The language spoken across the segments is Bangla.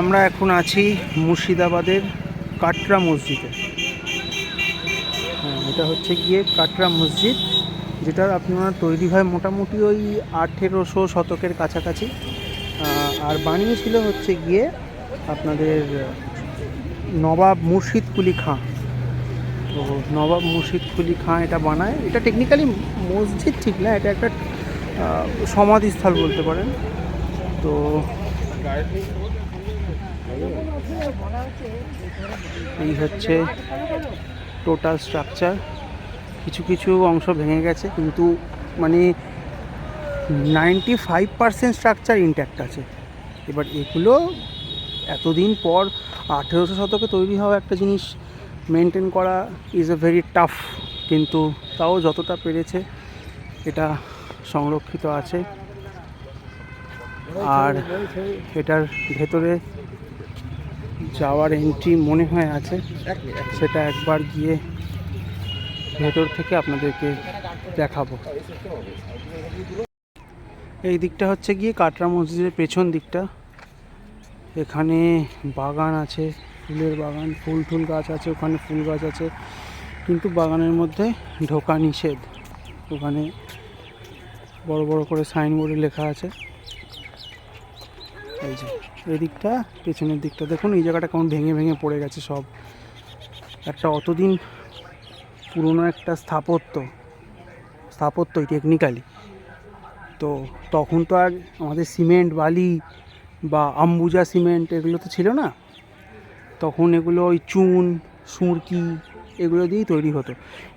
আমরা এখন আছি মুর্শিদাবাদের কাটরা মসজিদে। হ্যাঁ, এটা হচ্ছে গিয়ে কাটরা মসজিদ, যেটার আপনার তৈরি হয় মোটামুটি ওই 1800 শতকের কাছাকাছি। আর বানিয়েছিল হচ্ছে গিয়ে আপনাদের নবাব মুর্শিদ কুলি খাঁ। তো নবাব মুর্শিদ কুলি খাঁ এটা বানায়। এটা টেকনিক্যালি মসজিদ ঠিক না, এটা একটা সমাধিস্থল বলতে পারেন। তো এই হচ্ছে টোটাল স্ট্রাকচার। কিছু কিছু অংশ ভেঙে গেছে, কিন্তু মানে 95% স্ট্রাকচার ইনট্যাক্ট আছে। এবার এগুলো এতদিন পর 1800 শতকে তৈরি হওয়া একটা জিনিস মেনটেন করা ইজ এ ভেরি টাফ, কিন্তু তাও যতটা পেরেছে এটা সংরক্ষিত আছে। আর এটার ভেতরে যাওয়ার এন্ট্রি মনে হয় আছে, সেটা একবার গিয়ে ভেতর থেকে আপনাদেরকে দেখাবো। এই দিকটা হচ্ছে গিয়ে কাটরা মসজিদের পেছন দিকটা। এখানে বাগান আছে, ফুলের বাগান, ফুল টুল গাছ আছে, ওখানে ফুল গাছ আছে, কিন্তু বাগানের মধ্যে ঢোকা নিষেধ। ওখানে বড় বড় করে সাইনবোর্ডে লেখা আছে। এই যে এই দিকটা, পেছনের দিকটা দেখুন, এই জায়গাটা কেমন ভেঙে ভেঙে পড়ে গেছে সব। একটা অতদিন পুরনো একটা স্থাপত্যই টেকনিক্যালি। তো তখন তো আর আমাদের সিমেন্ট বালি বা আম্বুজা সিমেন্ট এগুলো তো ছিল না। তখন এগুলো ওই চুন সুরকি এগুলো দিয়েই তৈরি হতো।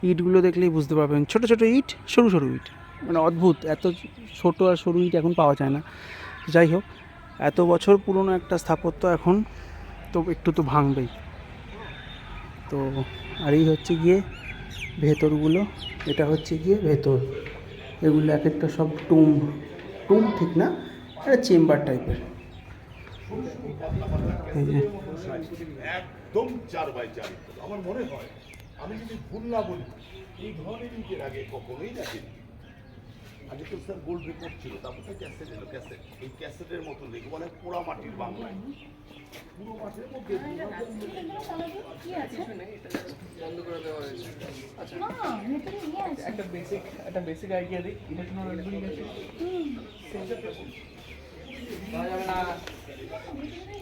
ইটগুলো দেখলেই বুঝতে পারবেন, ছোট ছোট ইট, সরু সরু ইট, মানে অদ্ভুত। এত ছোট আর সরু ইট এখন পাওয়া যায় না। যাই হোক, এত বছর পুরনো একটা স্থাপত্য এখন তো একটু তো ভাঙবেই। তো আর এই হচ্ছে গিয়ে ভেতরগুলো, এটা হচ্ছে গিয়ে ভেতর। এগুলো এক একটা সব টুম ঠিক না, এটা চেম্বার টাইপের। এই যে একদম 4x4। আমার মনে হয় আমি যদি ভুল না বলি, এই ধরনের ইটের আগে কখনোই দেখেনি। আগে তো স্যার গোল্ড রিপোর্ট ছিল, তারপর তো ক্যাসেট এলো। ক্যাসেট, এই ক্যাসেটের মতো দেখে বলে পোড়া মাটির বাংলায়, পুরো মাঠের মধ্যে বন্ধ করে দেওয়া হয়েছে। আচ্ছা, একটা বেসিক আইডিয়া দিই। এটা কোনো রেডবুরি গেছে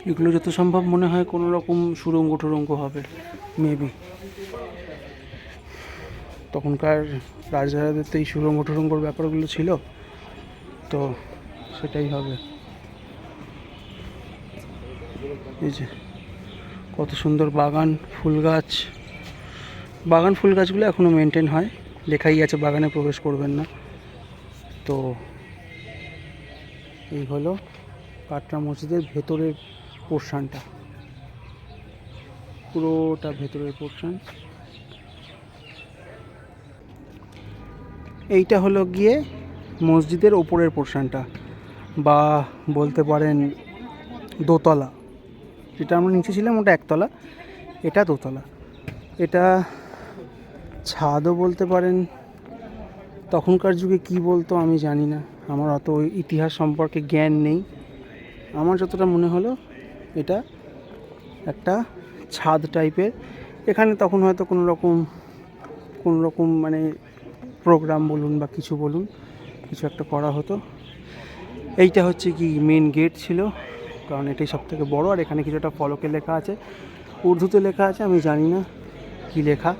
এগুলো যত সম্ভব মনে হয় কোনো রকম সুরঙ্গ টুরঙ্গ হবে মেবি। তখনকার রাজরাজাদের তো এই সুরঙ্গ টুরঙ্গর ব্যাপারগুলো ছিল, তো সেটাই হবে। এই যে কত সুন্দর বাগান, ফুল গাছ। বাগান ফুল গাছগুলো এখনও মেনটেন হয়, লেখাই আছে বাগানে প্রবেশ করবেন না। তো এই হলো কাটরা মসজিদের ভেতরের পোর্শনটা, পুরোটা ভেতরের পোর্শন। এইটা হলো গিয়ে মসজিদের ওপরের পোর্শনটা, বা বলতে পারেন দোতলা। যেটা আমরা নিচে ছিলাম ওটা একতলা, এটা দোতলা। এটা ছাদও বলতে পারেন। তখনকার যুগে কি বলতো আমি জানি না, আমার অত ইতিহাস সম্পর্কে জ্ঞান নেই। আমার যতটা মনে হলো এটা একটা ছাদ টাইপের। এখানে তখন হয়তো কোনো রকম মানে প্রোগ্রাম বলুন বা কিছু বলুন, কিছু একটা করা হতো। এইটা হচ্ছে কি মেন গেট ছিল, কারণ এটাই সব থেকে বড়ো। আর এখানে কিছু একটা ফলকে লেখা আছে, উর্দুতে লেখা আছে, আমি জানি না কি লেখা।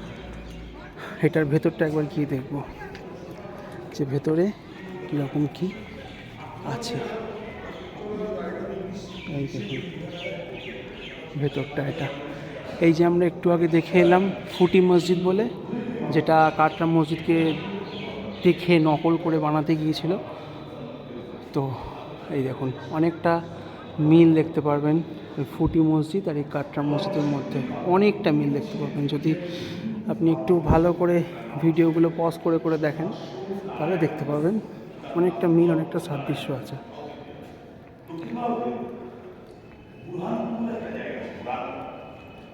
এটার ভেতরটা একবার গিয়ে দেখব যে ভেতরে কীরকম কি আছে। এই দেখুন ভেতরটা এটা। এই যে আমরা একটু আগে দেখে এলাম ফুটি মসজিদ বলে, যেটা কাটরা মসজিদকে দেখে নকল করে বানাতে গিয়েছিল। তো এই দেখুন অনেকটা মিল দেখতে পারবেন এই ফুটি মসজিদ আর এই কাটরা মসজিদের মধ্যে, অনেকটা মিল দেখতে পাবেন। যদি আপনি একটু ভালো করে ভিডিওগুলো পজ করে করে দেখেন তাহলে দেখতে পাবেন অনেকটা মিল, অনেকটা সাদৃশ্য আছে।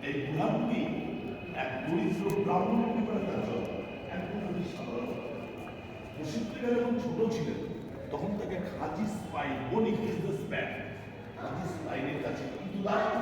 এই বুড়ানটি এক দরিদ্র ব্রাহ্মণের পরিবারে তার জন্ম। যখন ছোট ছিলেন তখন তাকে হাজি স্পাইন বণিক বিজনেসম্যান হাজি স্পাইনের কাছে বাহ!